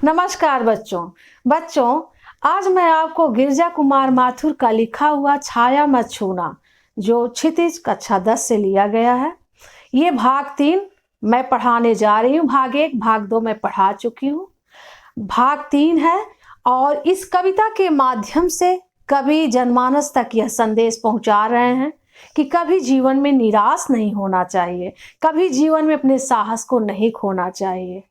नमस्कार बच्चों आज मैं आपको गिरजा कुमार माथुर का लिखा हुआ छाया मत छूना जो क्षितिज कक्षा 10 से लिया गया है। ये भाग 3 मैं पढ़ाने जा रही हूँ। भाग 1 भाग 2 मैं पढ़ा चुकी हूँ, भाग 3 है। और इस कविता के माध्यम से कवि जनमानस तक यह संदेश पहुंचा रहे हैं कि कभी जीवन में निराश नहीं होना चाहिए, कभी जीवन में अपने साहस को नहीं खोना चाहिए,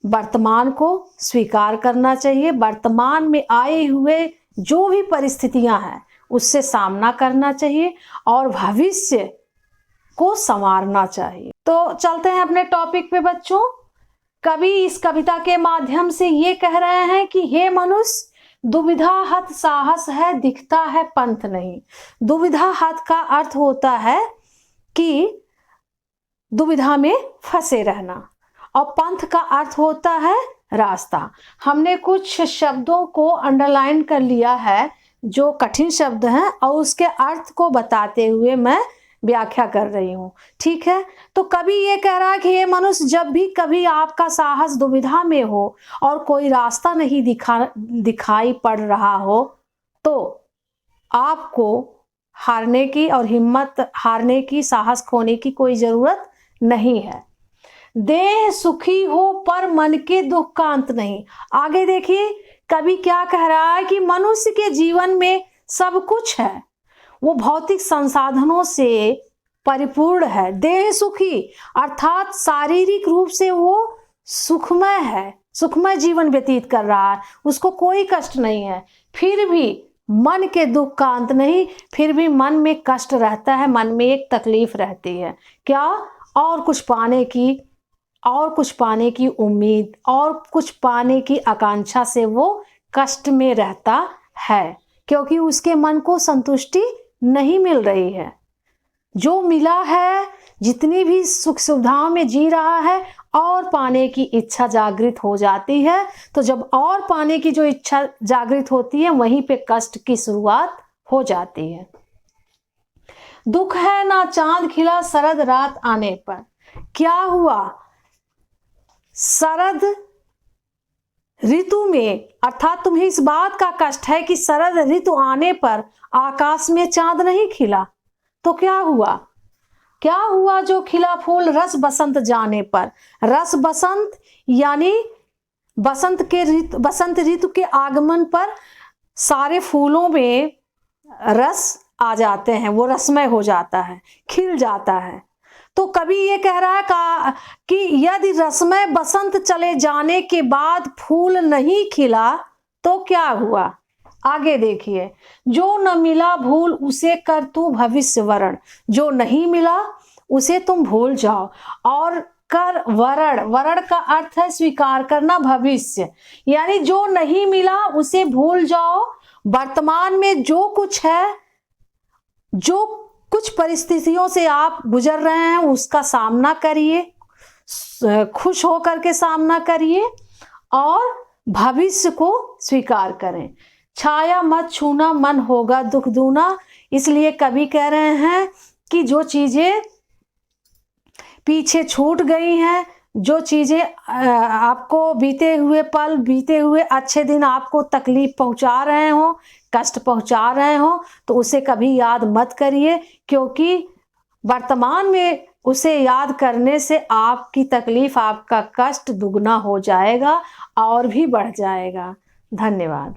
वर्तमान को स्वीकार करना चाहिए, वर्तमान में आए हुए जो भी परिस्थितियां हैं उससे सामना करना चाहिए और भविष्य को संवारना चाहिए। तो चलते हैं अपने टॉपिक पे बच्चों। कवि इस कविता के माध्यम से ये कह रहे हैं कि हे मनुष्य, दुविधा हत साहस है, दिखता है पंथ नहीं। दुविधा हत का अर्थ होता है कि दुविधा में फंसे रहना और पंथ का अर्थ होता है रास्ता। हमने कुछ शब्दों को अंडरलाइन कर लिया है जो कठिन शब्द हैं और उसके अर्थ को बताते हुए मैं व्याख्या कर रही हूँ, ठीक है। तो कवि ये कह रहा है कि ये मनुष्य, जब भी कभी आपका साहस दुविधा में हो और कोई रास्ता नहीं दिखाई पड़ रहा हो तो आपको हारने की और हिम्मत हारने की, साहस खोने की कोई जरूरत नहीं है। देह सुखी हो पर मन के दुख का अंत नहीं। आगे देखिए कवि क्या कह रहा है कि मनुष्य के जीवन में सब कुछ है, वो भौतिक संसाधनों से परिपूर्ण है। देह सुखी अर्थात शारीरिक रूप से वो सुखमय है, सुखमय जीवन व्यतीत कर रहा है, उसको कोई कष्ट नहीं है। फिर भी मन के दुख का अंत नहीं, फिर भी मन में कष्ट रहता है, मन में एक तकलीफ रहती है। क्या? और कुछ पाने की उम्मीद और कुछ पाने की आकांक्षा से वो कष्ट में रहता है, क्योंकि उसके मन को संतुष्टि नहीं मिल रही है। जो मिला है, जितनी भी सुख सुविधाओं में जी रहा है, और पाने की इच्छा जागृत हो जाती है। तो जब और पाने की जो इच्छा जागृत होती है, वहीं पे कष्ट की शुरुआत हो जाती है। दुख है ना चांद खिला शरद रात आने पर। क्या हुआ? शरद ऋतु में, अर्थात तुम्हें इस बात का कष्ट है कि शरद ऋतु आने पर आकाश में चांद नहीं खिला। तो क्या हुआ? क्या हुआ? जो खिला फूल रस बसंत जाने पर। रस बसंत यानी बसंत ऋतु के आगमन पर सारे फूलों में रस आ जाते हैं, वो रसमय हो जाता है, खिल जाता है। तो कवि ये कह रहा है कि यदि रसमय बसंत चले जाने के बाद फूल नहीं खिला तो क्या हुआ? आगे देखिए, जो न मिला भूल उसे कर तू भविष्य वरण। जो नहीं मिला उसे तुम भूल जाओ और कर वरण। वरण का अर्थ है स्वीकार करना, भविष्य। यानी जो नहीं मिला उसे भूल जाओ। वर्तमान में जो कुछ है, जो कुछ परिस्थितियों से आप गुजर रहे हैं, उसका सामना करिए, खुश होकर के सामना करिए और भविष्य को स्वीकार करें। छाया मत छूना, मन होगा दुख दूना। इसलिए कवि कह रहे हैं कि जो चीजें पीछे छूट गई हैं, जो चीजें आपको बीते हुए पल, बीते हुए अच्छे दिन आपको तकलीफ पहुंचा रहे हो, कष्ट पहुंचा रहे हो, तो उसे कभी याद मत करिए, क्योंकि वर्तमान में उसे याद करने से आपकी तकलीफ, आपका कष्ट दुगना हो जाएगा और भी बढ़ जाएगा। धन्यवाद।